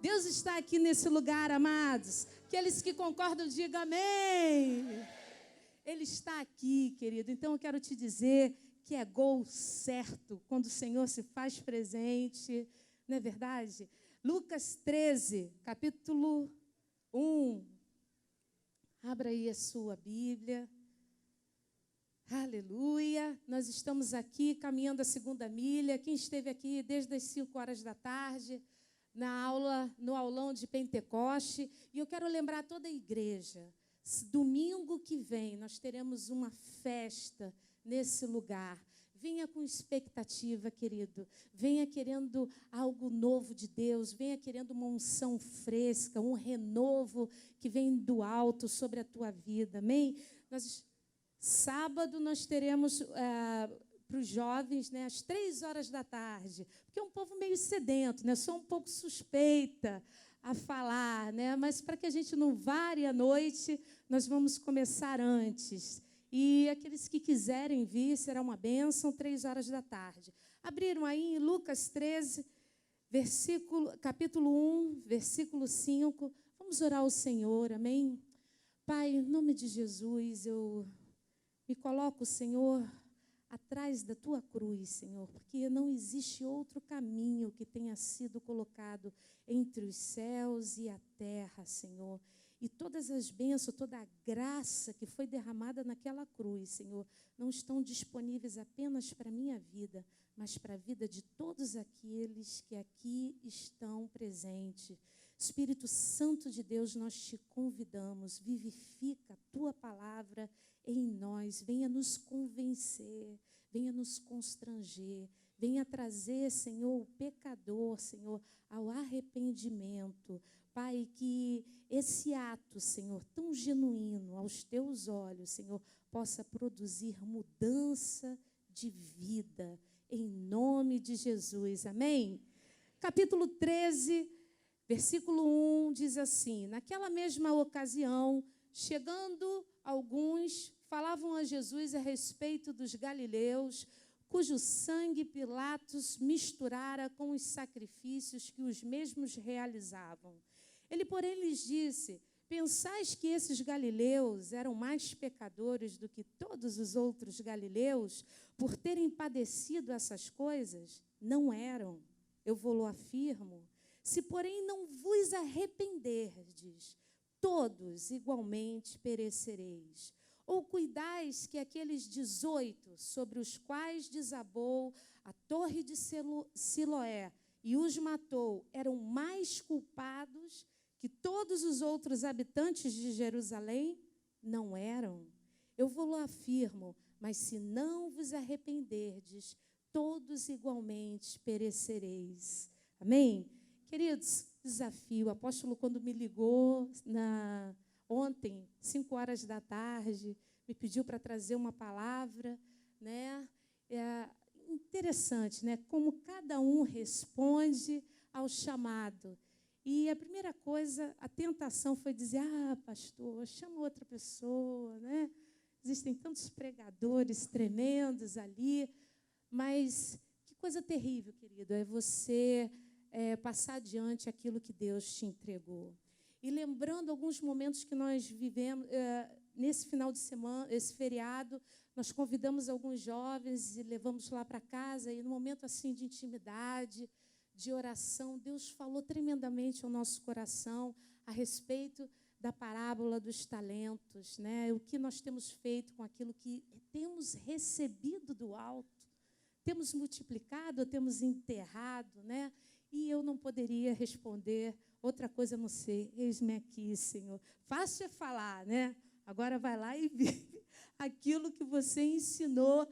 Deus está aqui nesse lugar, amados. Aqueles que concordam, digam amém. Ele está aqui, querido. Então, eu quero te dizer que é gol certo quando o Senhor se faz presente. Não é verdade? Lucas 13, capítulo 1. Abra aí a sua Bíblia. Aleluia. Nós estamos aqui caminhando a segunda milha. Quem esteve aqui desde as 5 horas da tarde, no aulão de Pentecoste. E eu quero lembrar toda a igreja. Domingo que vem nós teremos uma festa nesse lugar. Venha com expectativa, querido. Venha querendo algo novo de Deus. Venha querendo uma unção fresca, um renovo que vem do alto sobre a tua vida. Amém? Sábado nós teremos para os jovens, né, às 3 horas da tarde, porque é um povo meio sedento, né? Sou um pouco suspeita a falar, né? Mas para que a gente não varie a noite, nós vamos começar antes. E aqueles que quiserem vir, será uma bênção, 3 horas da tarde. Abriram aí em Lucas 13, capítulo 1, versículo 5. Vamos orar ao Senhor, amém? Pai, em nome de Jesus, eu me coloco, Senhor, atrás da tua cruz, Senhor, porque não existe outro caminho que tenha sido colocado entre os céus e a terra, Senhor. E todas as bênçãos, toda a graça que foi derramada naquela cruz, Senhor, não estão disponíveis apenas para a minha vida, mas para a vida de todos aqueles que aqui estão presentes. Espírito Santo de Deus, nós te convidamos, vivifica a tua palavra em nós, venha nos convencer, venha nos constranger, venha trazer, Senhor, o pecador, Senhor, ao arrependimento. Pai, que esse ato, Senhor, tão genuíno aos teus olhos, Senhor, possa produzir mudança de vida, em nome de Jesus. Amém? Capítulo 13, versículo 1, diz assim: naquela mesma ocasião, chegando alguns, falavam a Jesus a respeito dos galileus, cujo sangue Pilatos misturara com os sacrifícios que os mesmos realizavam. Ele, porém, lhes disse: pensais que esses galileus eram mais pecadores do que todos os outros galileus por terem padecido essas coisas? Não eram, eu vou-lo afirmo. Se, porém, não vos arrependerdes, todos igualmente perecereis. Ou cuidais que aqueles 18, sobre os quais desabou a torre de Siloé e os matou, eram mais culpados que todos os outros habitantes de Jerusalém? Não eram. Eu vou-lo afirmo, mas se não vos arrependerdes, todos igualmente perecereis. Amém? Queridos, desafio. O apóstolo, quando me ligou ontem, 5 horas da tarde, me pediu para trazer uma palavra, né? É interessante, né? Como cada um responde ao chamado. E a primeira coisa, a tentação foi dizer: pastor, chama outra pessoa, né? Existem tantos pregadores tremendos ali, mas que coisa terrível, querido, é você passar adiante aquilo que Deus te entregou. E lembrando alguns momentos que nós vivemos, nesse final de semana, esse feriado, nós convidamos alguns jovens e levamos lá para casa, e no momento assim de intimidade, de oração, Deus falou tremendamente ao nosso coração a respeito da parábola dos talentos, né? O que nós temos feito com aquilo que temos recebido do alto, temos multiplicado, temos enterrado, né? E eu não poderia responder outra coisa a não ser: eis-me aqui, Senhor. Fácil é falar, né? Agora vai lá e vive aquilo que você ensinou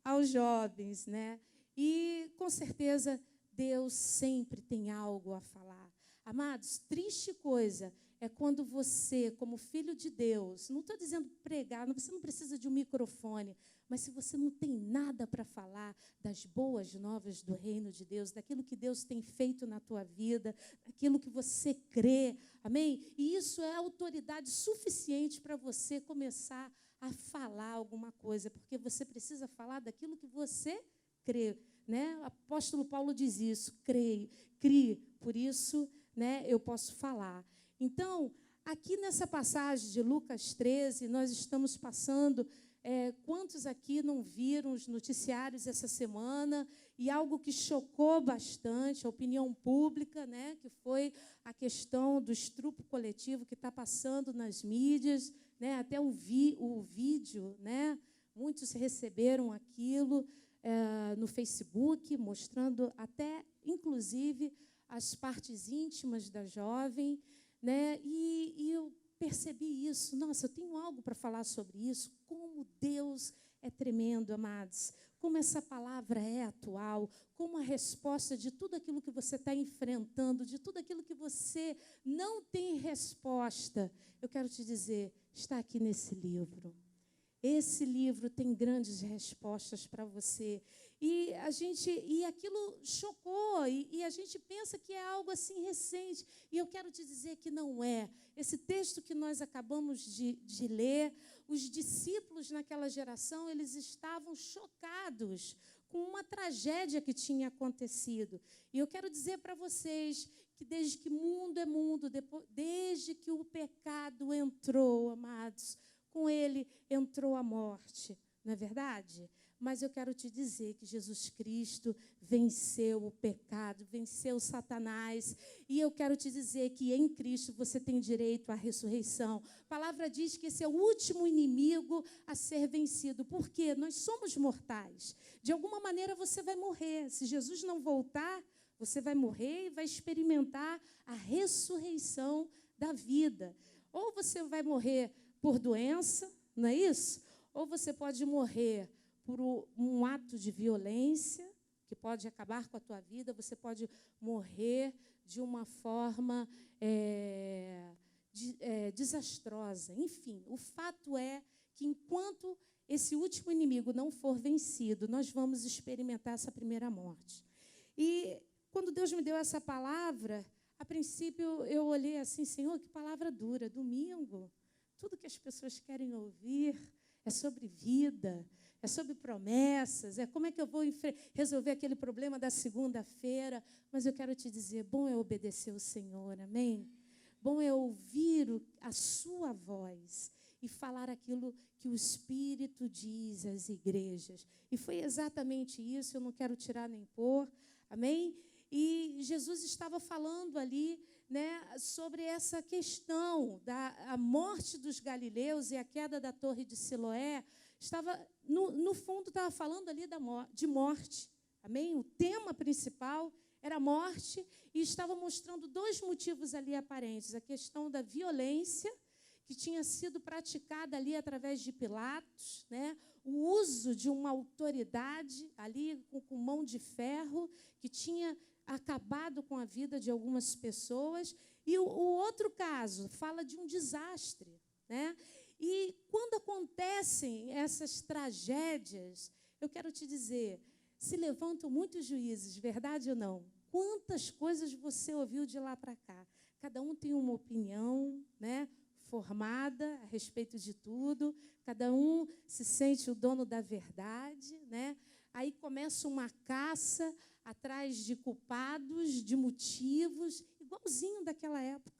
aos jovens, né? E, com certeza, Deus sempre tem algo a falar. Amados, triste coisa é quando você, como filho de Deus, não estou dizendo pregar, você não precisa de um microfone, mas se você não tem nada para falar das boas novas do reino de Deus, daquilo que Deus tem feito na tua vida, daquilo que você crê, amém? E isso é autoridade suficiente para você começar a falar alguma coisa, porque você precisa falar daquilo que você crê, né? O apóstolo Paulo diz isso: crie, por isso, né, eu posso falar. Então, aqui nessa passagem de Lucas 13, nós estamos passando, quantos aqui não viram os noticiários essa semana, e algo que chocou bastante a opinião pública, né, que foi a questão do estupro coletivo que está passando nas mídias, né, até o vídeo, né, muitos receberam aquilo no Facebook, mostrando até, inclusive, as partes íntimas da jovem, né, e eu percebi isso. Nossa, eu tenho algo para falar sobre isso. Como Deus é tremendo, amados. Como essa palavra é atual. Como a resposta de tudo aquilo que você está enfrentando, de tudo aquilo que você não tem resposta. Eu quero te dizer, está aqui nesse livro. Esse livro tem grandes respostas para você. E aquilo chocou, e a gente pensa que é algo assim recente. E eu quero te dizer que não é. Esse texto que nós acabamos de ler, os discípulos naquela geração, eles estavam chocados com uma tragédia que tinha acontecido. E eu quero dizer para vocês que desde que mundo é mundo, desde que o pecado entrou, amados, com ele entrou a morte, não é verdade? Mas eu quero te dizer que Jesus Cristo venceu o pecado, venceu Satanás. E eu quero te dizer que em Cristo você tem direito à ressurreição. A palavra diz que esse é o último inimigo a ser vencido. Por quê? Nós somos mortais. De alguma maneira você vai morrer. Se Jesus não voltar, você vai morrer e vai experimentar a ressurreição da vida. Ou você vai morrer por doença, não é isso? Ou você pode morrer por um ato de violência, que pode acabar com a tua vida, você pode morrer de uma forma desastrosa. Enfim, o fato é que enquanto esse último inimigo não for vencido, nós vamos experimentar essa primeira morte. E quando Deus me deu essa palavra, a princípio eu olhei assim, Senhor, que palavra dura, domingo. Tudo que as pessoas querem ouvir é sobre vida, é sobre promessas, é como é que eu vou resolver aquele problema da segunda-feira. Mas eu quero te dizer, bom é obedecer o Senhor, amém? Bom é ouvir a sua voz e falar aquilo que o Espírito diz às igrejas. E foi exatamente isso, eu não quero tirar nem pôr, amém? E Jesus estava falando ali, né, sobre essa questão da morte dos galileus e a queda da torre de Siloé. No fundo, estava falando ali de morte. Amém? O tema principal era morte e estava mostrando dois motivos ali aparentes. A questão da violência que tinha sido praticada ali através de Pilatos, né? O uso de uma autoridade ali com mão de ferro que tinha acabado com a vida de algumas pessoas. E o outro caso fala de um desastre, né? E quando acontecem essas tragédias, eu quero te dizer, se levantam muitos juízes, verdade ou não? Quantas coisas você ouviu de lá para cá? Cada um tem uma opinião, né, formada a respeito de tudo, cada um se sente o dono da verdade, né? Aí começa uma caça atrás de culpados, de motivos, igualzinho daquela época.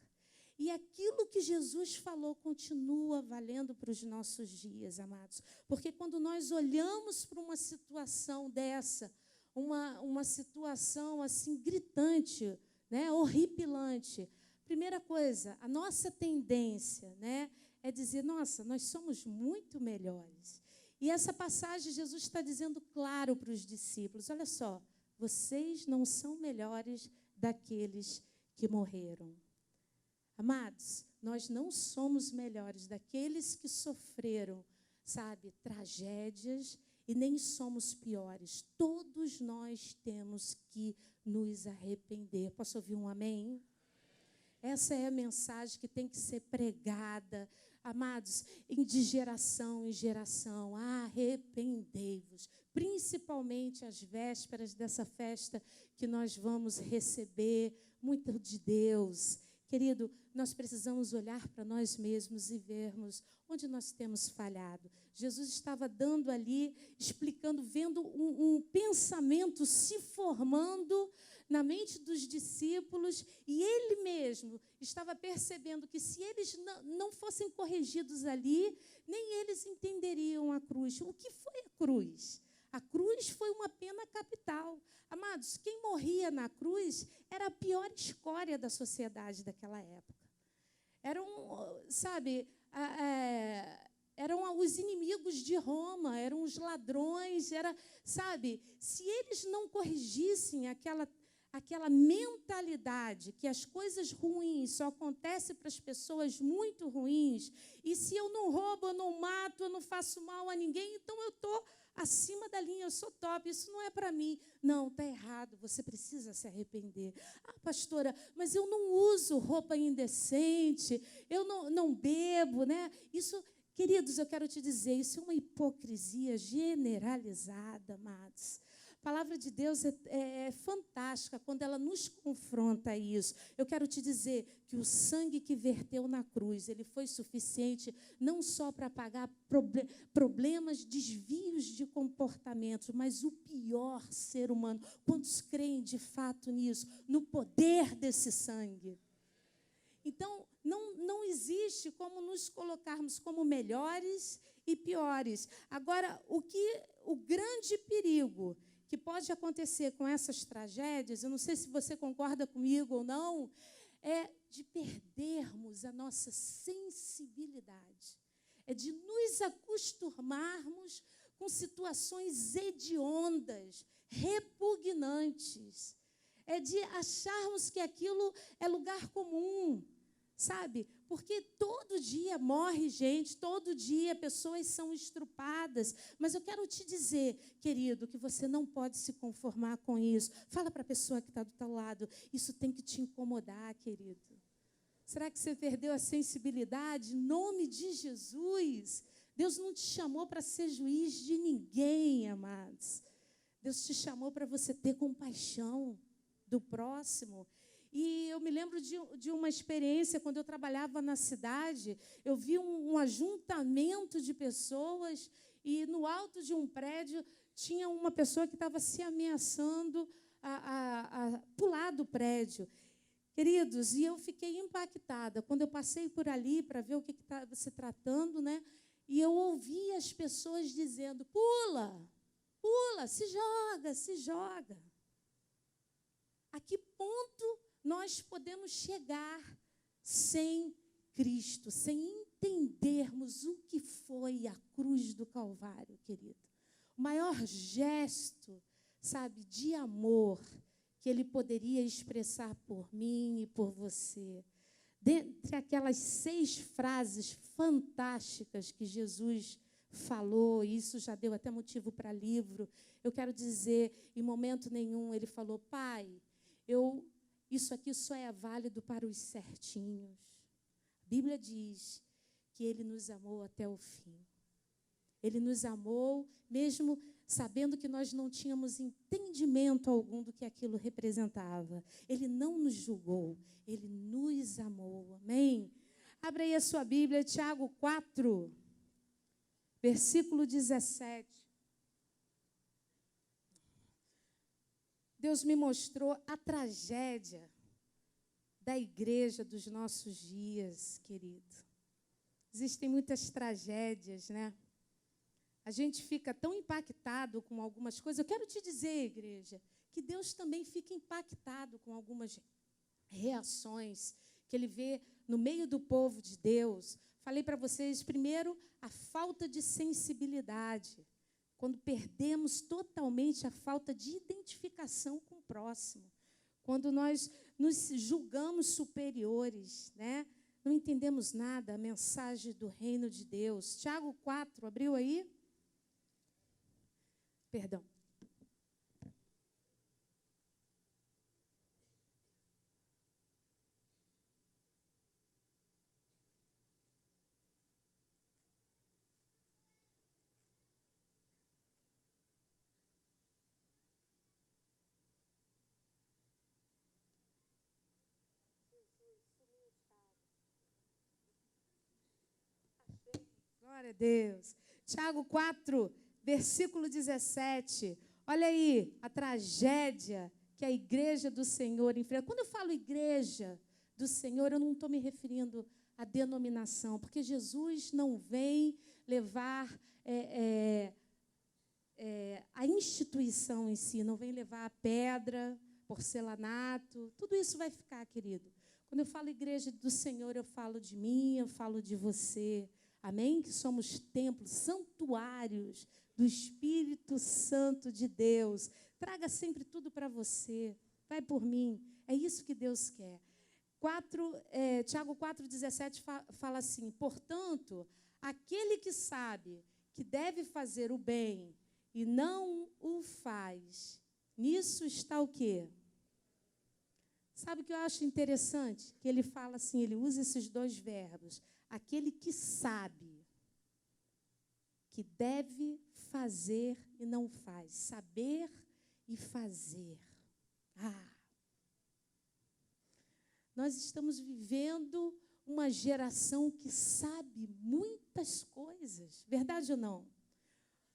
E aquilo que Jesus falou continua valendo para os nossos dias, amados. Porque quando nós olhamos para uma situação dessa, uma situação assim gritante, né, horripilante, primeira coisa, a nossa tendência, né, é dizer, nossa, nós somos muito melhores. E essa passagem Jesus está dizendo claro para os discípulos, olha só, vocês não são melhores daqueles que morreram. Amados, nós não somos melhores daqueles que sofreram, sabe, tragédias, e nem somos piores. Todos nós temos que nos arrepender. Posso ouvir um amém? Essa é a mensagem que tem que ser pregada, amados, de geração em geração. Arrependei-vos, principalmente às vésperas dessa festa que nós vamos receber, muito de Deus. Querido, nós precisamos olhar para nós mesmos e vermos onde nós temos falhado. Jesus estava dando ali, explicando, vendo um pensamento se formando na mente dos discípulos, e ele estava percebendo que se eles não fossem corrigidos ali, nem eles entenderiam a cruz. O que foi a cruz? A cruz foi uma pena capital. Amados, quem morria na cruz era a pior escória da sociedade daquela época. Eram os inimigos de Roma, eram os ladrões, se eles não corrigissem aquela mentalidade que as coisas ruins só acontecem para as pessoas muito ruins, e se eu não roubo, eu não mato, eu não faço mal a ninguém, então eu estou acima da linha, eu sou top, isso não é para mim. Não, está errado, você precisa se arrepender. Ah, pastora, mas eu não uso roupa indecente, eu não bebo, né? Isso, queridos, eu quero te dizer, isso é uma hipocrisia generalizada, amados. A palavra de Deus é fantástica quando ela nos confronta a isso. Eu quero te dizer que o sangue que verteu na cruz, ele foi suficiente não só para apagar problemas, desvios de comportamento, mas o pior ser humano. Quantos creem de fato nisso, no poder desse sangue? Então, não existe como nos colocarmos como melhores e piores. Agora, o grande perigo que pode acontecer com essas tragédias, eu não sei se você concorda comigo ou não, é de perdermos a nossa sensibilidade, é de nos acostumarmos com situações hediondas, repugnantes, é de acharmos que aquilo é lugar comum, sabe? Porque todo dia morre gente, todo dia pessoas são estrupadas. Mas eu quero te dizer, querido, que você não pode se conformar com isso. Fala para a pessoa que está do teu lado, isso tem que te incomodar, querido. Será que você perdeu a sensibilidade? Em nome de Jesus, Deus não te chamou para ser juiz de ninguém, amados. Deus te chamou para você ter compaixão do próximo. E eu me lembro de uma experiência, quando eu trabalhava na cidade, eu vi um ajuntamento de pessoas e no alto de um prédio tinha uma pessoa que estava se ameaçando a pular do prédio. Queridos, e eu fiquei impactada. Quando eu passei por ali para ver o que estava se tratando, né? E eu ouvi as pessoas dizendo, pula, pula, se joga, se joga. A que ponto nós podemos chegar sem Cristo, sem entendermos o que foi a cruz do Calvário, querido? O maior gesto, de amor que Ele poderia expressar por mim e por você. Dentre aquelas 6 frases fantásticas que Jesus falou, e isso já deu até motivo para livro, eu quero dizer, em momento nenhum, Ele falou, Pai, isso aqui só é válido para os certinhos. A Bíblia diz que Ele nos amou até o fim. Ele nos amou, mesmo sabendo que nós não tínhamos entendimento algum do que aquilo representava. Ele não nos julgou, Ele nos amou. Amém? Abra aí a sua Bíblia, Tiago 4, versículo 17. Deus me mostrou a tragédia da igreja dos nossos dias, querido. Existem muitas tragédias, né? A gente fica tão impactado com algumas coisas. Eu quero te dizer, igreja, que Deus também fica impactado com algumas reações que Ele vê no meio do povo de Deus. Falei para vocês, primeiro, a falta de sensibilidade. Quando perdemos totalmente a falta de identificação com o próximo. Quando nós nos julgamos superiores, né? Não entendemos nada, a mensagem do reino de Deus. Tiago 4, abriu aí? Perdão. Glória a Deus. Tiago 4, versículo 17. Olha aí a tragédia que a igreja do Senhor enfrenta. Quando eu falo igreja, do Senhor, eu não estou me referindo à denominação, porque Jesus não vem levar a instituição em si, não vem levar a pedra, porcelanato, tudo isso vai ficar, querido. Quando eu falo igreja do Senhor, eu falo de mim, eu falo de você, amém? Que somos templos, santuários do Espírito Santo de Deus. Traga sempre tudo para você, vai por mim, é isso que Deus quer. Tiago 4,17 fala assim: portanto, aquele que sabe que deve fazer o bem e não o faz, nisso está o quê? Sabe o que eu acho interessante? Que ele fala assim, ele usa esses dois verbos. Aquele que sabe que deve fazer e não faz. Saber e fazer. Nós estamos vivendo uma geração que sabe muitas coisas. Verdade ou não?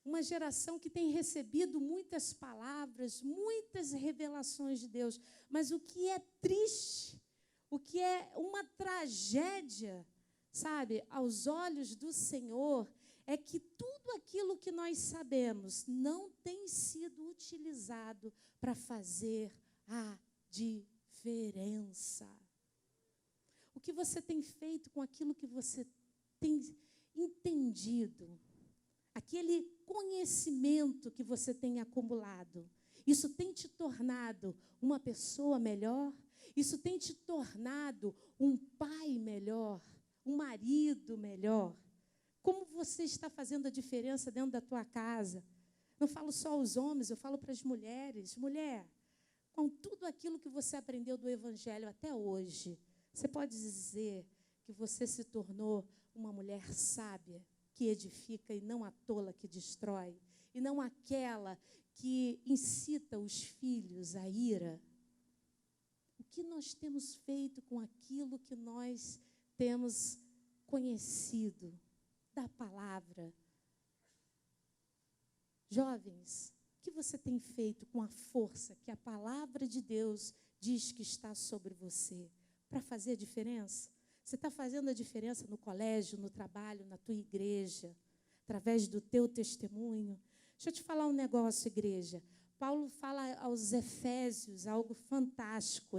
Uma geração que tem recebido muitas palavras, muitas revelações de Deus. Mas o que é triste, o que é uma tragédia, sabe, aos olhos do Senhor, é que tudo aquilo que nós sabemos não tem sido utilizado para fazer a diferença. O que você tem feito com aquilo que você tem entendido? Aquele conhecimento que você tem acumulado, isso tem te tornado uma pessoa melhor? Isso tem te tornado um pai melhor, um marido melhor? Como você está fazendo a diferença dentro da tua casa? Não falo só aos homens, eu falo para as mulheres. Mulher, com tudo aquilo que você aprendeu do Evangelho até hoje, você pode dizer que você se tornou uma mulher sábia, que edifica e não a tola que destrói, e não aquela que incita os filhos à ira? O que nós temos feito com aquilo que nós temos conhecido da palavra? Jovens, o que você tem feito com a força que a palavra de Deus diz que está sobre você para fazer a diferença? Você está fazendo a diferença no colégio, no trabalho, na tua igreja, através do teu testemunho? Deixa eu te falar um negócio, igreja. Paulo fala aos Efésios algo fantástico.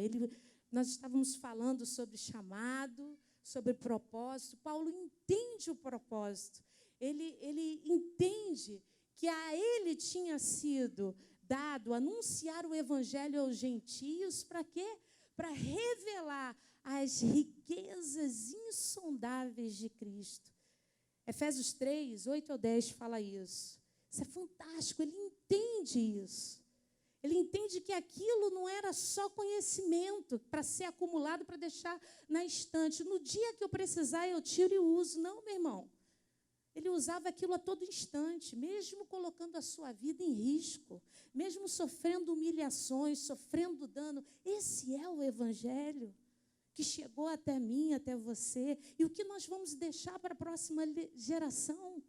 Nós estávamos falando sobre chamado, sobre propósito. Paulo entende o propósito. Ele entende que a ele tinha sido dado anunciar o evangelho aos gentios. Para quê? Para revelar as riquezas insondáveis de Cristo. Efésios 3, 8 ao 10 fala isso. Isso é fantástico, ele entende isso. Ele entende que aquilo não era só conhecimento para ser acumulado, para deixar na estante. No dia que eu precisar, eu tiro e uso. Não, meu irmão. Ele usava aquilo a todo instante, mesmo colocando a sua vida em risco, mesmo sofrendo humilhações, sofrendo dano. Esse é o evangelho que chegou até mim, até você, e o que nós vamos deixar para a próxima geração.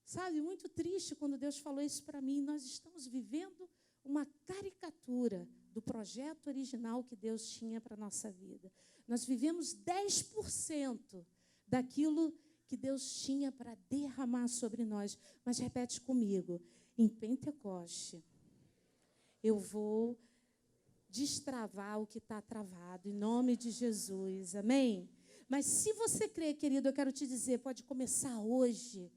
Sabe, muito triste quando Deus falou isso para mim. Nós estamos vivendo uma caricatura do projeto original que Deus tinha para a nossa vida. Nós vivemos 10% daquilo que Deus tinha para derramar sobre nós. Mas repete comigo, em Pentecoste, eu vou destravar o que está travado, em nome de Jesus, amém? Mas se você crê, querido, eu quero te dizer, pode começar hoje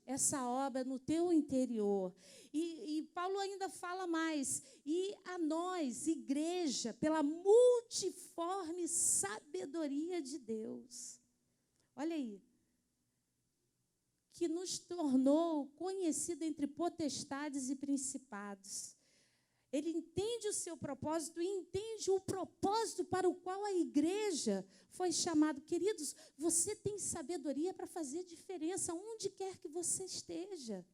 essa obra no teu interior. E Paulo ainda fala mais, e a nós, igreja, pela multiforme sabedoria de Deus, olha aí, que nos tornou conhecido entre potestades e principados. Ele entende o seu propósito e entende o propósito para o qual a igreja foi chamada. Queridos, você tem sabedoria para fazer diferença onde quer que você esteja,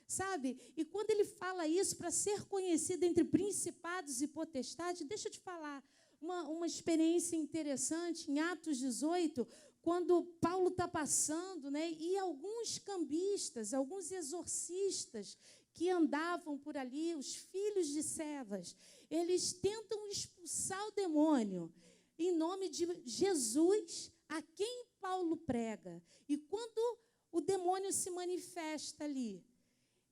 sabe? E quando ele fala isso, para ser conhecido entre principados e potestades, deixa eu te falar uma experiência interessante em Atos 18, quando Paulo está passando, né, e alguns cambistas, alguns exorcistas que andavam por ali, os filhos de servas, eles tentam expulsar o demônio em nome de Jesus, a quem Paulo prega. E quando o demônio se manifesta ali,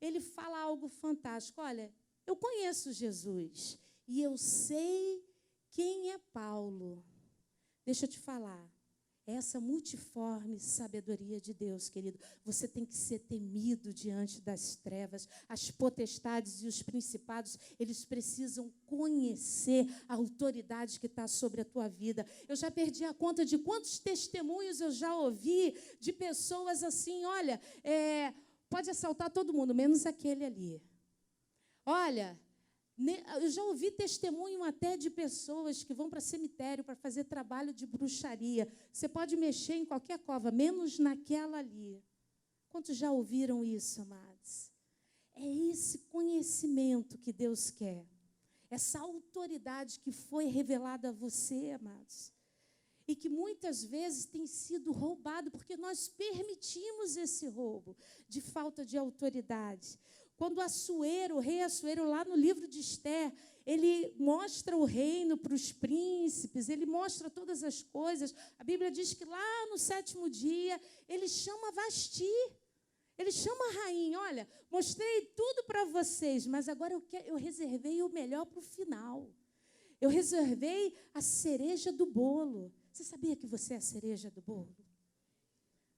ele fala algo fantástico. Olha, eu conheço Jesus e eu sei quem é Paulo. Deixa eu te falar. Essa multiforme sabedoria de Deus, querido, você tem que ser temido diante das trevas. As potestades e os principados, eles precisam conhecer a autoridade que está sobre a tua vida. Eu já perdi a conta de quantos testemunhos eu já ouvi de pessoas assim, olha, pode assaltar todo mundo, menos aquele ali. Olha, eu já ouvi testemunho até de pessoas que vão para cemitério para fazer trabalho de bruxaria. Você pode mexer em qualquer cova, menos naquela ali. Quantos já ouviram isso, amados? É esse conhecimento que Deus quer. Essa autoridade que foi revelada a você, amados. E que muitas vezes tem sido roubado, porque nós permitimos esse roubo de falta de autoridade. Quando o rei Assuero, lá no livro de Esther, ele mostra o reino para os príncipes, ele mostra todas as coisas. A Bíblia diz que lá no 7º dia, ele chama Vasti, ele chama a rainha. Olha, mostrei tudo para vocês, mas agora eu reservei o melhor para o final. Eu reservei a cereja do bolo. Você sabia que você é a cereja do bolo?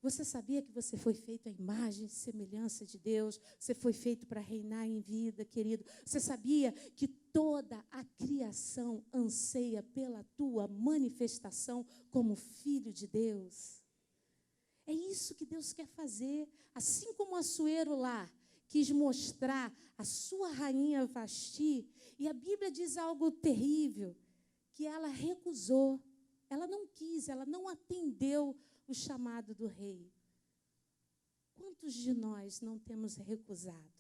Você sabia que você foi feito à imagem e semelhança de Deus? Você foi feito para reinar em vida, querido? Você sabia que toda a criação anseia pela tua manifestação como filho de Deus? É isso que Deus quer fazer. Assim como Assuero lá quis mostrar a sua rainha Vasti, e a Bíblia diz algo terrível, que ela recusou, ela não quis, ela não atendeu o chamado do rei. Quantos de nós não temos recusado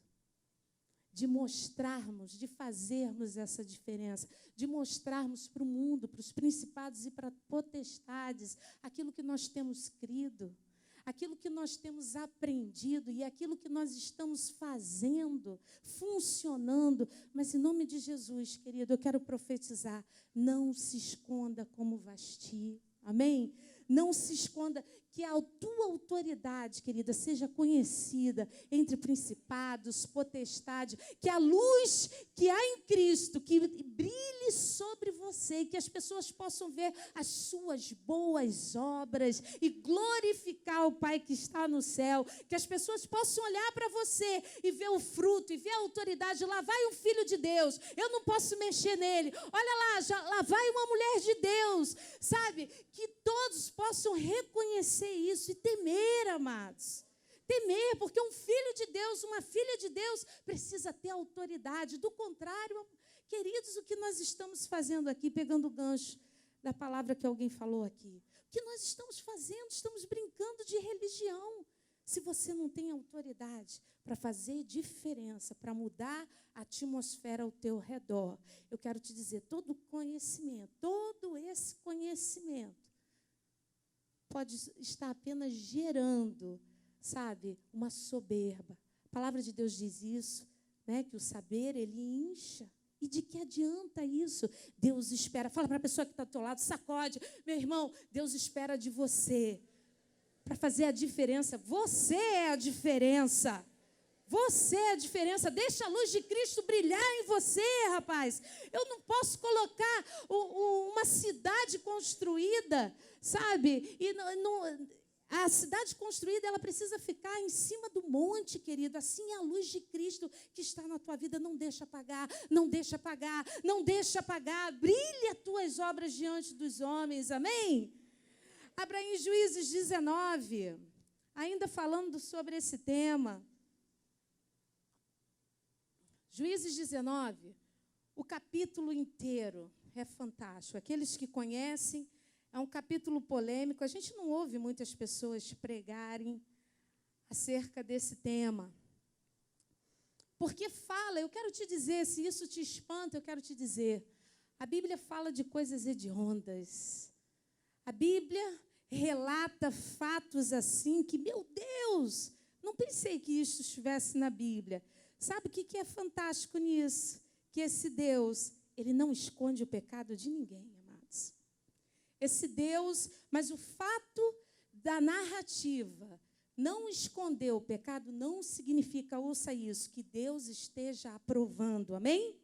de mostrarmos, de fazermos essa diferença, de mostrarmos para o mundo, para os principados e para potestades, aquilo que nós temos crido, aquilo que nós temos aprendido e aquilo que nós estamos fazendo, funcionando. Mas em nome de Jesus, querido, eu quero profetizar, não se esconda como Vasti, amém? Não se esconda, que a tua autoridade, querida, seja conhecida entre principados, potestade, que a luz que há em Cristo, que brilhe sobre você, que as pessoas possam ver as suas boas obras e glorificar o Pai que está no céu, que as pessoas possam olhar para você e ver o fruto, e ver a autoridade. Lá vai um filho de Deus, eu não posso mexer nele. Olha lá, lá vai uma mulher de Deus, sabe? Que todos possam reconhecer isso e temer, amados. Temer, porque um filho de Deus, uma filha de Deus, precisa ter autoridade. Do contrário, queridos, o que nós estamos fazendo aqui, pegando o gancho da palavra que alguém falou aqui, o que nós estamos fazendo? Estamos brincando de religião. Se você não tem autoridade para fazer diferença, para mudar a atmosfera ao teu redor, eu quero te dizer, todo conhecimento, todo esse conhecimento, pode estar apenas gerando, sabe, uma soberba. A palavra de Deus diz isso, né, que o saber, ele incha. E de que adianta isso? Deus espera. Fala para a pessoa que está ao teu lado, sacode. Meu irmão, Deus espera de você para fazer a diferença. Você é a diferença. Você é a diferença. Deixa a luz de Cristo brilhar em você, rapaz. Eu não posso colocar uma cidade construída, sabe? E a cidade construída, ela precisa ficar em cima do monte, querido. Assim é a luz de Cristo que está na tua vida. Não deixa apagar, não deixa apagar, não deixa apagar. Brilha as tuas obras diante dos homens. Amém? Abra em Juízes 19, ainda falando sobre esse tema. Juízes 19, o capítulo inteiro é fantástico. Aqueles que conhecem, é um capítulo polêmico. A gente não ouve muitas pessoas pregarem acerca desse tema. Porque fala, eu quero te dizer, se isso te espanta, eu quero te dizer, a Bíblia fala de coisas hediondas. A Bíblia relata fatos assim que, meu Deus, não pensei que isso estivesse na Bíblia. Sabe o que é fantástico nisso? Que esse Deus, ele não esconde o pecado de ninguém, amados. Esse Deus, mas o fato da narrativa não esconder o pecado não significa, ouça isso, que Deus esteja aprovando, amém?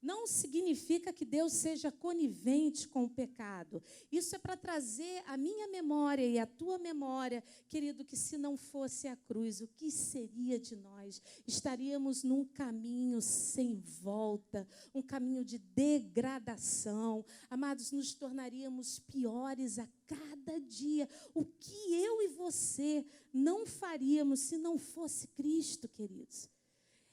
Não significa que Deus seja conivente com o pecado. Isso é para trazer a minha memória e a tua memória, querido, que se não fosse a cruz, o que seria de nós? Estaríamos num caminho sem volta, um caminho de degradação. Amados, nos tornaríamos piores a cada dia. O que eu e você não faríamos se não fosse Cristo, queridos?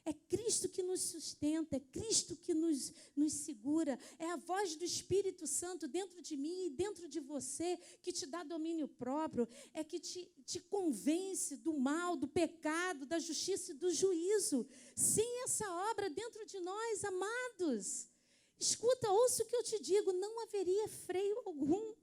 É Cristo que nos sustenta, é Cristo que nos segura, é a voz do Espírito Santo dentro de mim e dentro de você que te dá domínio próprio, é que te convence do mal, do pecado, da justiça e do juízo. Sem essa obra dentro de nós, amados, escuta, ouça o que eu te digo, não haveria freio algum.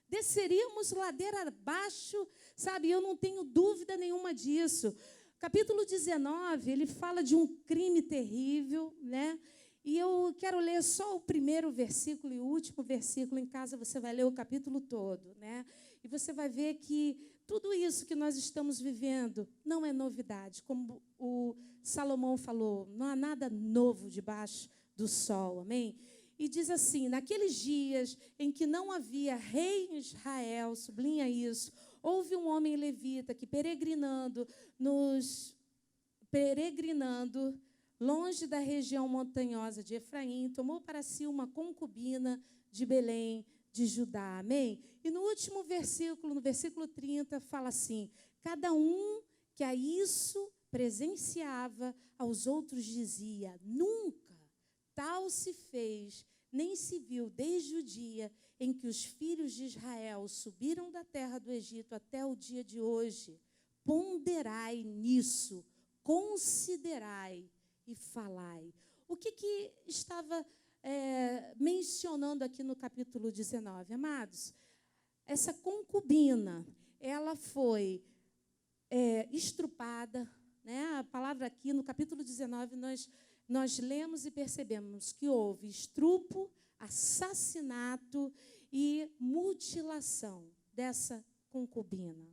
Desceríamos ladeira abaixo, sabe? Eu não tenho dúvida nenhuma disso. Capítulo 19, ele fala de um crime terrível, né? E eu quero ler só o primeiro versículo e o último versículo. Em casa você vai ler o capítulo todo, né? E você vai ver que tudo isso que nós estamos vivendo não é novidade. Como o Salomão falou, não há nada novo debaixo do sol, amém? E diz assim, naqueles dias em que não havia rei em Israel, sublinha isso, houve um homem levita que, peregrinando longe da região montanhosa de Efraim, tomou para si uma concubina de Belém, de Judá. Amém? E no último versículo, no versículo 30, fala assim, cada um que a isso presenciava, aos outros dizia, nunca tal se fez, nem se viu desde o dia em que os filhos de Israel subiram da terra do Egito até o dia de hoje. Ponderai nisso, considerai e falai. O que estava mencionando aqui no capítulo 19, amados? Essa concubina, ela foi estrupada, né? A palavra aqui no capítulo 19, nós lemos e percebemos que houve estupro, assassinato e mutilação dessa concubina.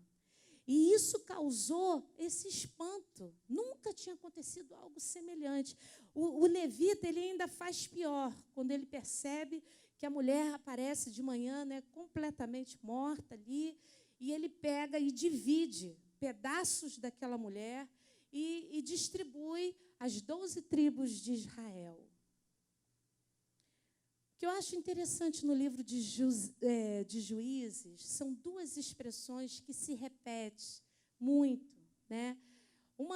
E isso causou esse espanto. Nunca tinha acontecido algo semelhante. O levita, ele ainda faz pior, quando ele percebe que a mulher aparece de manhã, né, completamente morta ali, e ele pega e divide pedaços daquela mulher e distribui as 12 tribos de Israel. O que eu acho interessante no livro de Juízes são duas expressões que se repetem muito, né?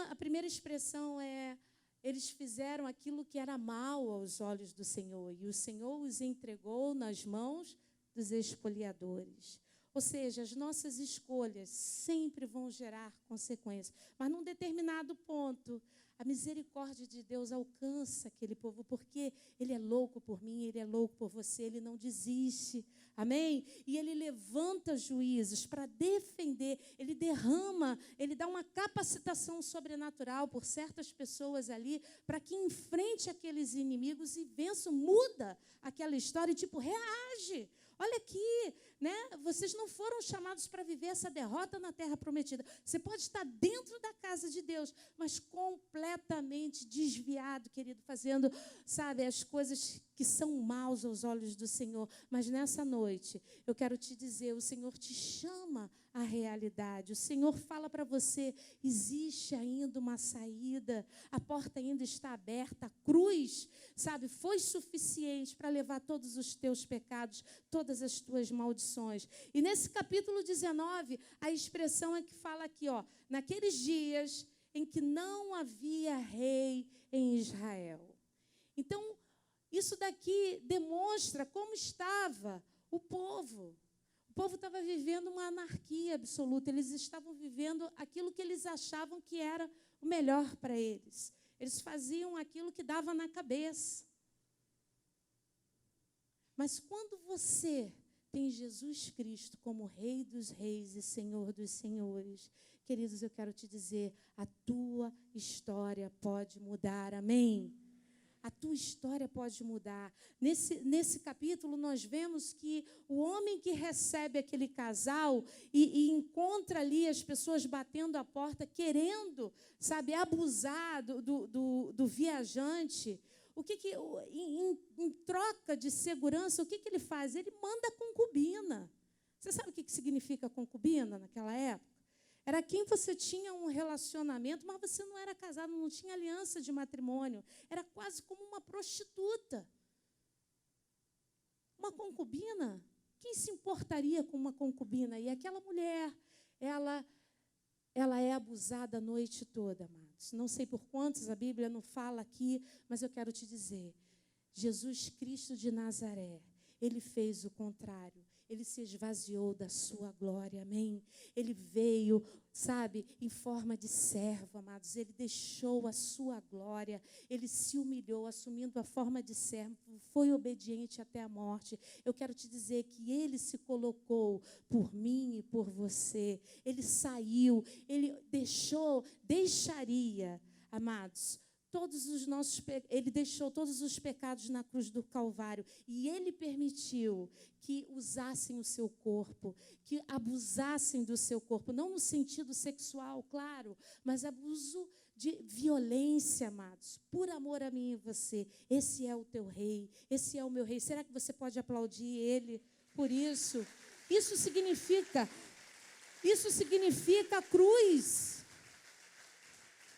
A primeira expressão é, eles fizeram aquilo que era mal aos olhos do Senhor, e o Senhor os entregou nas mãos dos expoliadores. Ou seja, as nossas escolhas sempre vão gerar consequências, mas num determinado ponto, a misericórdia de Deus alcança aquele povo, porque Ele é louco por mim, Ele é louco por você, Ele não desiste, amém? E Ele levanta juízes para defender, Ele derrama, Ele dá uma capacitação sobrenatural por certas pessoas ali, para que enfrente aqueles inimigos e vença, muda aquela história e tipo, reage. Olha aqui, né? Vocês não foram chamados para viver essa derrota na terra prometida. Você pode estar dentro da casa de Deus, mas completamente desviado, querido, fazendo, sabe, as coisas que são maus aos olhos do Senhor. Mas nessa noite, eu quero te dizer, o Senhor te chama à realidade. O Senhor fala para você, existe ainda uma saída, a porta ainda está aberta, a cruz, sabe, foi suficiente para levar todos os teus pecados, todas as tuas maldições. E nesse capítulo 19, a expressão é que fala aqui, ó, naqueles dias em que não havia rei em Israel. Então, isso daqui demonstra como estava o povo. O povo estava vivendo uma anarquia absoluta. Eles estavam vivendo aquilo que eles achavam que era o melhor para eles. Eles faziam aquilo que dava na cabeça. Mas quando você tem Jesus Cristo como Rei dos Reis e Senhor dos Senhores, queridos, eu quero te dizer, a tua história pode mudar, amém? a tua história pode mudar. Nesse capítulo, nós vemos que o homem que recebe aquele casal e encontra ali as pessoas batendo a porta, querendo, sabe, abusar do viajante, em troca de segurança, o que ele faz? Ele manda a concubina. Você sabe o que significa concubina naquela época? Era quem você tinha um relacionamento, mas você não era casado, não tinha aliança de matrimônio. Era quase como uma prostituta. Uma concubina? Quem se importaria com uma concubina? E aquela mulher, ela é abusada a noite toda, amados. Não sei por quantos, a Bíblia não fala aqui, mas eu quero te dizer, Jesus Cristo de Nazaré, ele fez o contrário. Ele se esvaziou da sua glória, amém? Ele veio, sabe, em forma de servo, amados. Ele deixou a sua glória, ele se humilhou, assumindo a forma de servo, foi obediente até a morte. Eu quero te dizer que ele se colocou por mim e por você. Ele saiu, ele deixaria, amados, ele deixou todos os pecados na cruz do Calvário e ele permitiu que usassem o seu corpo, que abusassem do seu corpo, não no sentido sexual, claro, mas abuso de violência, amados, por amor a mim e você. Esse é o teu rei, esse é o meu rei. Será que você pode aplaudir ele por isso? Isso significa a cruz.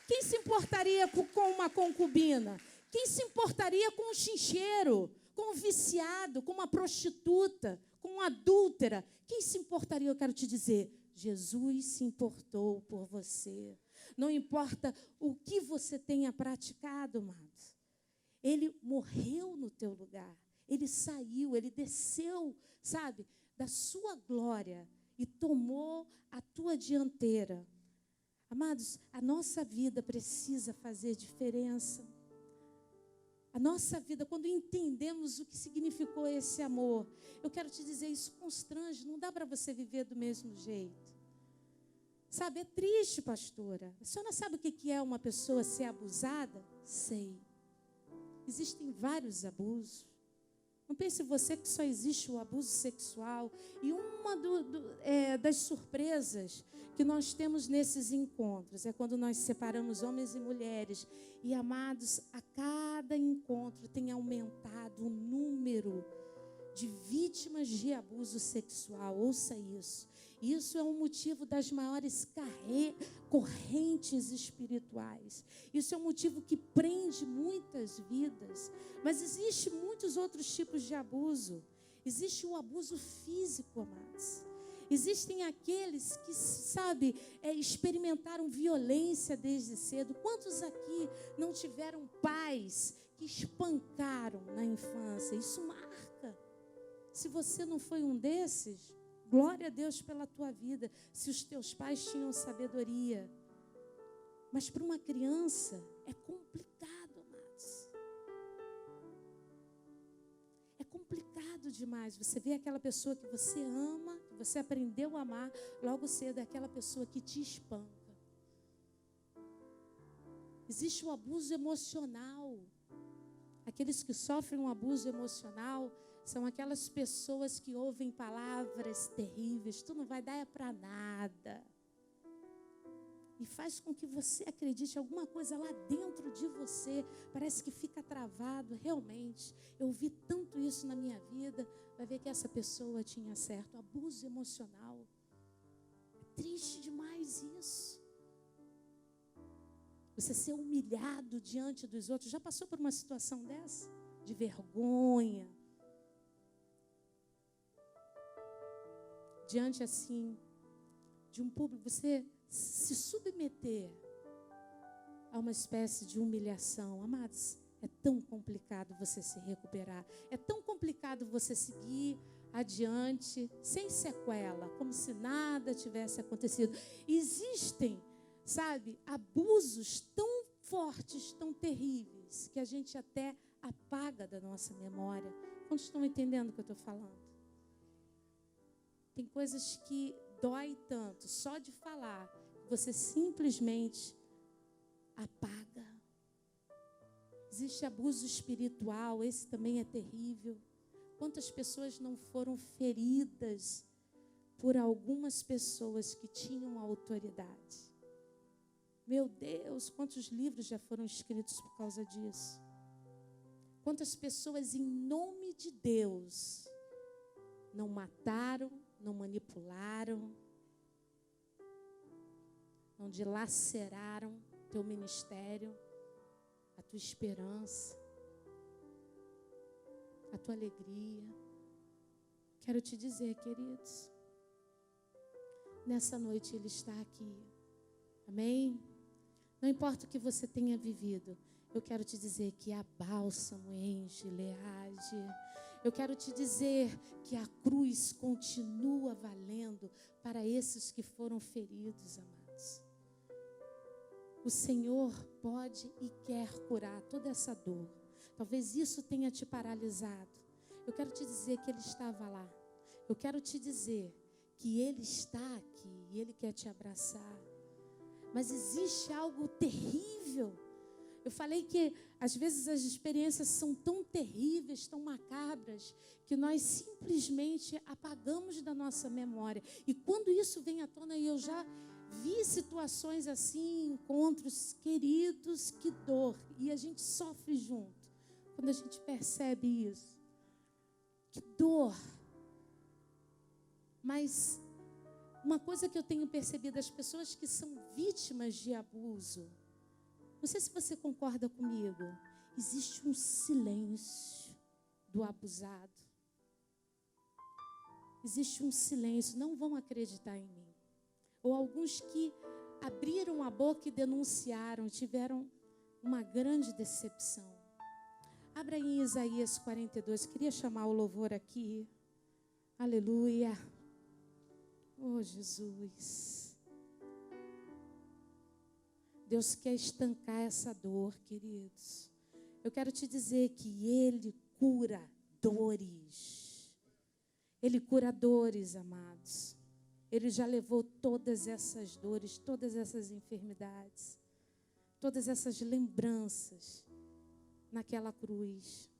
Quem se importaria com uma concubina? Quem se importaria com um chincheiro, com um viciado, com uma prostituta, com uma adúltera? Quem se importaria? Eu quero te dizer, Jesus se importou por você. Não importa o que você tenha praticado, amados. Ele morreu no teu lugar. Ele saiu, ele desceu, sabe, da sua glória e tomou a tua dianteira. Amados, a nossa vida precisa fazer diferença. A nossa vida, quando entendemos o que significou esse amor, eu quero te dizer, isso constrange, não dá para você viver do mesmo jeito. Sabe, é triste, pastora. A senhora sabe o que é uma pessoa ser abusada? Sei. Existem vários abusos. Não pense você que só existe o abuso sexual. E uma das surpresas que nós temos nesses encontros é quando nós separamos homens e mulheres. E, amados, a cada encontro tem aumentado o número de vítimas de abuso sexual. Ouça isso. Isso é um motivo das maiores correntes espirituais. Isso é um motivo que prende muitas vidas. Mas existem muitos outros tipos de abuso. Existe o abuso físico, amados. Existem aqueles que, sabe, experimentaram violência desde cedo. Quantos aqui não tiveram pais que espancaram na infância? Isso marca. Se você não foi um desses, glória a Deus pela tua vida, se os teus pais tinham sabedoria. Mas para uma criança é complicado, amados. É complicado demais. Você vê aquela pessoa que você ama, que você aprendeu a amar, logo cedo é aquela pessoa que te espanca. Existe o abuso emocional. Aqueles que sofrem um abuso emocional são aquelas pessoas que ouvem palavras terríveis. Tu não vai dar para nada. E faz com que você acredite alguma coisa lá dentro de você. Parece que fica travado. Realmente, eu ouvi tanto isso na minha vida. Vai ver que essa pessoa tinha certo. Abuso emocional. É triste demais isso. Você ser humilhado diante dos outros. Já passou por uma situação dessa? De vergonha. Diante assim de um público, você se submeter a uma espécie de humilhação. Amados, é tão complicado você se recuperar. É tão complicado você seguir adiante sem sequela, como se nada tivesse acontecido. Existem, sabe, abusos tão fortes, tão terríveis, que a gente até apaga da nossa memória. Quantos estão entendendo o que eu estou falando? Tem coisas que dói tanto, só de falar, você simplesmente apaga. Existe abuso espiritual, esse também é terrível. Quantas pessoas não foram feridas por algumas pessoas que tinham autoridade? Meu Deus, quantos livros já foram escritos por causa disso? Quantas pessoas, em nome de Deus, não mataram, não manipularam, não dilaceraram teu ministério, a tua esperança, a tua alegria. Quero te dizer, queridos, nessa noite Ele está aqui. Amém? Não importa o que você tenha vivido, eu quero te dizer que há bálsamo em Gileade. Eu quero te dizer que a cruz continua valendo para esses que foram feridos, amados. O Senhor pode e quer curar toda essa dor. Talvez isso tenha te paralisado. Eu quero te dizer que Ele estava lá. Eu quero te dizer que Ele está aqui e Ele quer te abraçar. Mas existe algo terrível. Eu falei que às vezes as experiências são tão terríveis, tão macabras, que nós simplesmente apagamos da nossa memória. E quando isso vem à tona, e eu já vi situações assim, encontros queridos, que dor. E a gente sofre junto quando a gente percebe isso. Que dor. Mas uma coisa que eu tenho percebido, as pessoas que são vítimas de abuso, não sei se você concorda comigo, existe um silêncio do abusado. Existe um silêncio, não vão acreditar em mim. Ou alguns que abriram a boca e denunciaram, tiveram uma grande decepção. Abra em Isaías 42, queria chamar o louvor aqui. Aleluia. Oh, Jesus. Deus quer estancar essa dor, queridos. Eu quero te dizer que Ele cura dores. Ele cura dores, amados. Ele já levou todas essas dores, todas essas enfermidades, todas essas lembranças naquela cruz.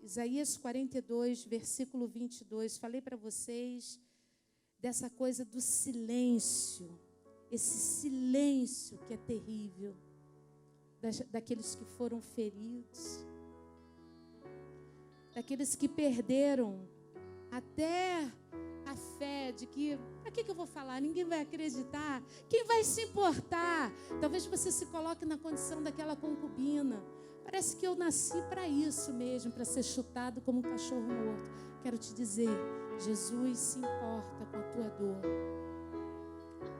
Isaías 42, versículo 22. Falei para vocês dessa coisa do silêncio. Esse silêncio que é terrível. Daqueles que foram feridos. Daqueles que perderam até a fé de que, para que eu vou falar? Ninguém vai acreditar. Quem vai se importar? Talvez você se coloque na condição daquela concubina. Parece que eu nasci para isso mesmo, para ser chutado como um cachorro morto. Quero te dizer, Jesus se importa com a tua dor.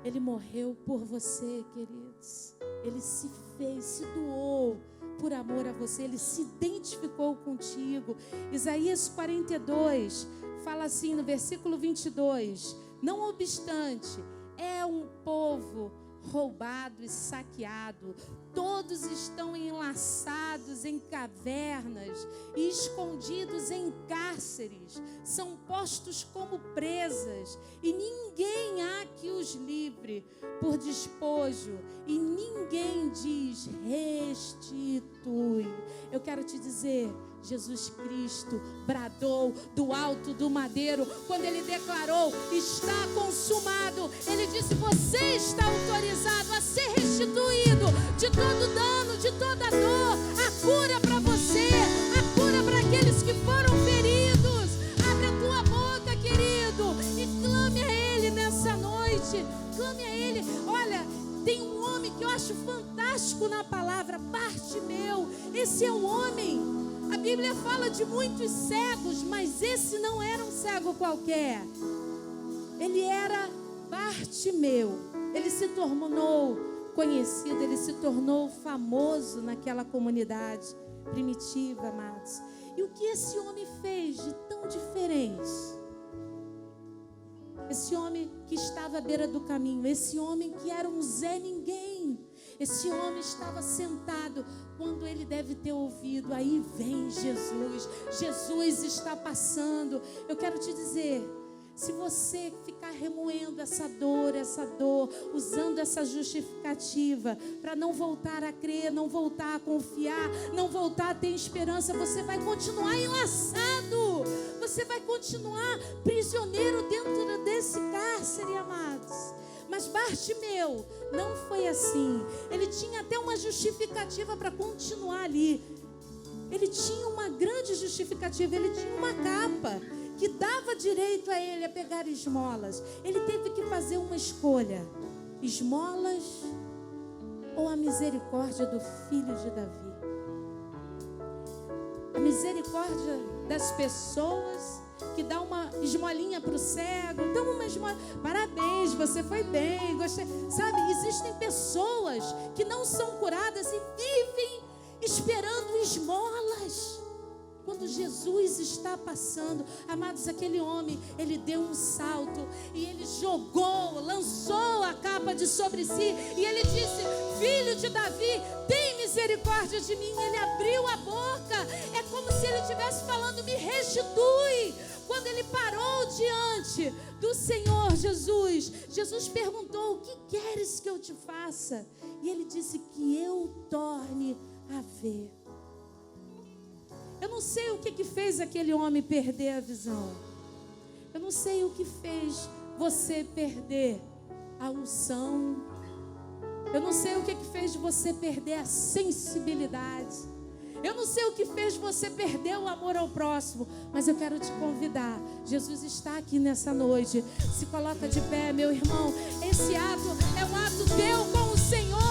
Ele morreu por você, queridos. Ele se fez, se doou por amor a você. Ele se identificou contigo. Isaías 42 fala assim no versículo 22. Não obstante, é um povo roubado e saqueado. Todos estão enlaçados em cavernas e escondidos em cárceres. São postos como presas e ninguém há que os livre por despojo e ninguém diz restitui. Eu quero te dizer, Jesus Cristo bradou do alto do madeiro quando Ele declarou, está consumado. Ele disse, você está autorizado a ser restituído de todo dano, de toda dor. A cura para você, a cura para aqueles que foram feridos. Abre a tua boca, querido, e clame a Ele nessa noite. Clame a Ele. Olha, tem um homem que eu acho fantástico na palavra, Bartimeu. Esse é o homem. A Bíblia fala de muitos cegos, mas esse não era um cego qualquer. Ele era Bartimeu. Ele se tornou conhecido, ele se tornou famoso naquela comunidade primitiva, amados. E o que esse homem fez de tão diferente? Esse homem que estava à beira do caminho, esse homem que era um Zé Ninguém, esse homem estava sentado quando ele deve ter ouvido, aí vem Jesus, Jesus está passando. Eu quero te dizer, Se você ficar remoendo essa dor, usando essa justificativa para não voltar a crer, não voltar a confiar, não voltar a ter esperança, você vai continuar enlaçado, você vai continuar prisioneiro dentro desse cárcere, amados. Mas Bartimeu não foi assim. Ele tinha até uma justificativa para continuar ali. Ele tinha uma grande justificativa, ele tinha uma capa que dava direito a ele a pegar esmolas. Ele teve que fazer uma escolha: esmolas ou a misericórdia do filho de Davi. A misericórdia das pessoas que dá uma esmolinha para o cego. Então uma esmola, parabéns, você foi bem, gostei. Sabe, existem pessoas que não são curadas e vivem esperando esmolas. Quando Jesus está passando, amados, aquele homem, ele deu um salto e ele lançou a capa de sobre si e ele disse: filho de Davi, tem misericórdia de mim. Ele abriu a boca, é como se ele estivesse falando: me restitui. Quando ele parou diante do Senhor Jesus, Jesus perguntou: o que queres que eu te faça? E ele disse: que eu torne a ver. Eu não sei o que fez aquele homem perder a visão. Eu não sei o que fez você perder a unção. Eu não sei o que fez você perder a sensibilidade. Eu não sei o que fez você perder o amor ao próximo. Mas eu quero te convidar. Jesus está aqui nessa noite. Se coloca de pé, meu irmão. Esse ato é um ato teu com o Senhor.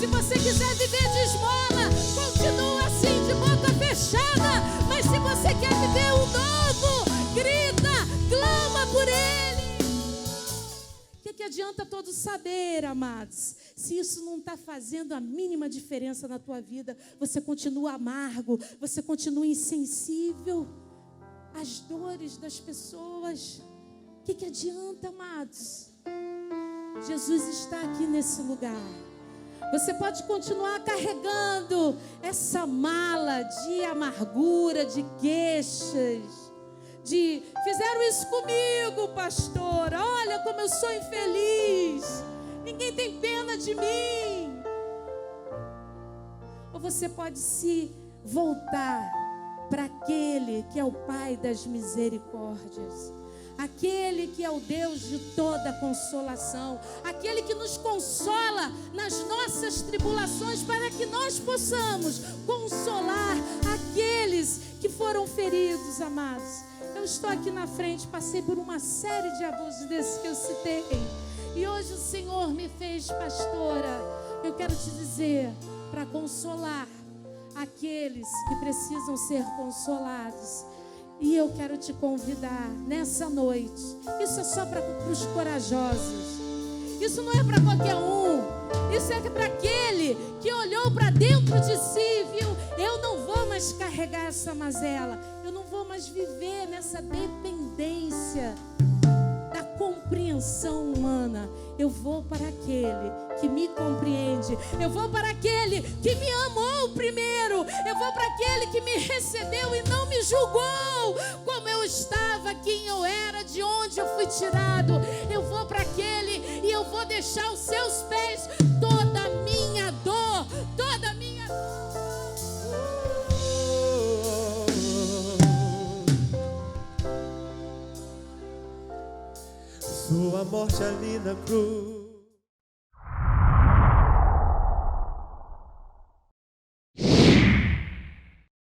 Se você quiser viver de esmola, continua assim, de boca fechada. Mas se você quer viver o novo, grita, clama por Ele. O que adianta todos saber, amados? Se isso não está fazendo a mínima diferença na tua vida, você continua amargo, você continua insensível às dores das pessoas. O que adianta, amados? Jesus está aqui nesse lugar. Você pode continuar carregando essa mala de amargura, de queixas, de fizeram isso comigo, pastor. Olha como eu sou infeliz. Ninguém tem pena de mim. Ou você pode se voltar para aquele que é o Pai das misericórdias. Aquele que é o Deus de toda consolação, aquele que nos consola nas nossas tribulações, para que nós possamos consolar aqueles que foram feridos, amados. Eu estou aqui na frente, passei por uma série de abusos desses que eu citei, e hoje o Senhor me fez pastora. Eu quero te dizer, para consolar aqueles que precisam ser consolados. E eu quero te convidar nessa noite. Isso é só para os corajosos. Isso não é para qualquer um. Isso é para aquele que olhou para dentro de si e viu: eu não vou mais carregar essa mazela. Eu não vou mais viver nessa dependência da compreensão humana. Eu vou para aquele que me compreende. Eu vou para aquele que me amou primeiro. Eu vou para aquele que me recebeu e não me julgou como eu estava, quem eu era, de onde eu fui tirado. Eu vou para aquele e eu vou deixar aos seus pés toda a minha dor, toda a minha Sua morte ali na cruz